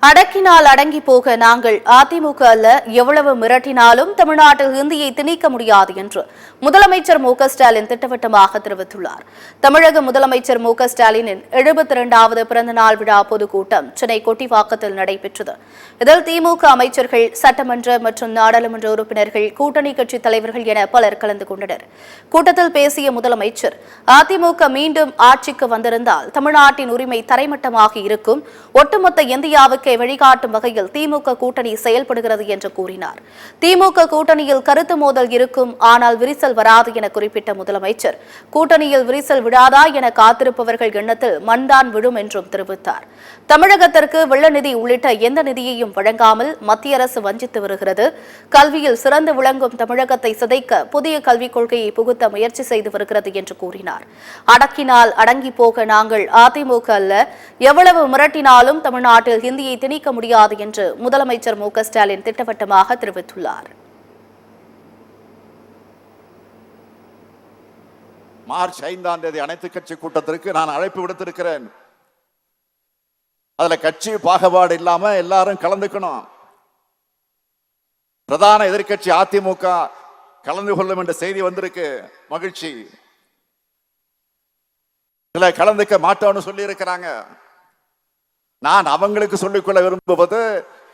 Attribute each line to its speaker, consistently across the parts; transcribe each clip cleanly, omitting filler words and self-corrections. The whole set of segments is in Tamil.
Speaker 1: அடக்கினால் அடங்கி போக நாங்கள் அதிமுக அல்ல, எவ்வளவு மிரட்டினாலும் தமிழ்நாட்டில் இந்தியை திணிக்க முடியாது என்று முதலமைச்சர் மு ஸ்டாலின் திட்டவட்டமாக தெரிவித்துள்ளார். தமிழக முதலமைச்சர் மு ஸ்டாலினின் 72வது பிறந்தநாள் விழா பொதுக்கூட்டம் சென்னை கொட்டிவாக்கத்தில் நடைபெற்றது. இதில் திமுக அமைச்சர்கள், சட்டமன்ற மற்றும் நாடாளுமன்ற உறுப்பினர்கள், கூட்டணி கட்சித் தலைவர்கள் என பலர் கலந்து கொண்டனர். கூட்டத்தில் பேசிய முதலமைச்சர், அதிமுக மீண்டும் ஆட்சிக்கு வந்திருந்தால் தமிழ்நாட்டின் உரிமை தரைமட்டமாக இருக்கும், ஒட்டுமொத்த இந்தியாவுக்கு வழிகாட்டும் வகையில் திமுக கூட்டணி செயல்படுகிறது என்று கூறினார். திமுக கூட்டணியில் கருத்து மோதல் இருக்கும், ஆனால் விரிசல் வராது என குறிப்பிட்ட முதலமைச்சர், கூட்டணியில் விரிசல் விடாதா என காத்திருப்பவர்கள் எண்ணத்தில் மண்தான் விடும் என்றும் தெரிவித்தார். தமிழகத்திற்கு வெள்ள நிதி உள்ளிட்ட எந்த நிதியையும் வழங்காமல் மத்திய அரசு வஞ்சித்து வருகிறது. கல்வியில் சிறந்து விளங்கும் தமிழகத்தை சிதைக்க புதிய கல்விக் கொள்கையை புகுத்த முயற்சி செய்து வருகிறது என்று கூறினார். அடக்கினால் அடங்கி போக நாங்கள் அதிமுக அல்ல, எவ்வளவு மிரட்டினாலும் தமிழ்நாட்டில் ஹிந்தியை திணிக்க முடியாது என்று முதலமைச்சர் மு ஸ்டாலின் திட்டவட்டமாக தெரிவித்துள்ளார்.
Speaker 2: மார்ச் 5ஆம் தேதி அனைத்து கட்சி கூட்டத்திற்கு நான் அழைப்பு விடுத்திருக்கிறேன். அதுல கட்சி பாகுபாடு இல்லாம எல்லாரும் கலந்துக்கணும். பிரதான எதிர்கட்சி அதிமுக கலந்து கொள்ளும் என்ற செய்தி வந்திருக்கு, மகிழ்ச்சி. இதுல கலந்துக்க மாட்டோம்னு சொல்லி இருக்கிறாங்க. நான் அவங்களுக்கு சொல்லிக்கொள்ள விரும்புவது,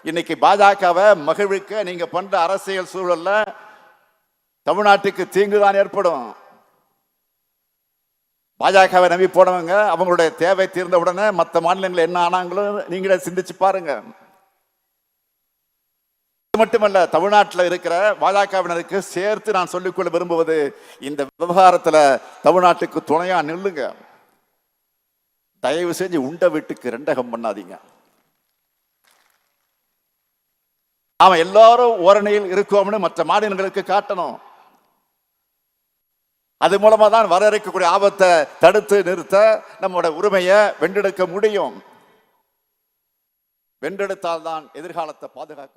Speaker 2: இன்னைக்கு பாஜகவை மகிழ்விக்க நீங்க பண்ற அரசியல் சூழல்ல தமிழ்நாட்டுக்கு தீங்குதான் ஏற்படும். பாஜகவை நம்பி போனவங்க அவங்களுடைய தேவை தீர்ந்த உடனே மற்ற மாநிலங்கள் என்ன ஆனாங்களும் நீங்களே சிந்திச்சு பாருங்க. மட்டுமல்ல, தமிழ்நாட்டில் இருக்கிற பாஜகவினருக்கு சேர்த்து நான் சொல்லிக்கொள்ள விரும்புவது, இந்த விவகாரத்துல தமிழ்நாட்டுக்கு துணையா நில்லுங்க. தயவு செஞ்சு உண்ட வீட்டுக்கு ரெண்டகம் பண்ணாதீங்க. நாம எல்லாரும் ஓரணியில் இருக்கோம்னு மற்ற மாநிலங்களுக்கு காட்டணும். அது மூலமா தான் வர இருக்கக்கூடிய ஆபத்தை தடுத்து நிறுத்த நம்மோட உரிமையை வென்றெடுக்க முடியும். வென்றெடுத்தால்தான் எதிர்காலத்தை பாதுகாக்க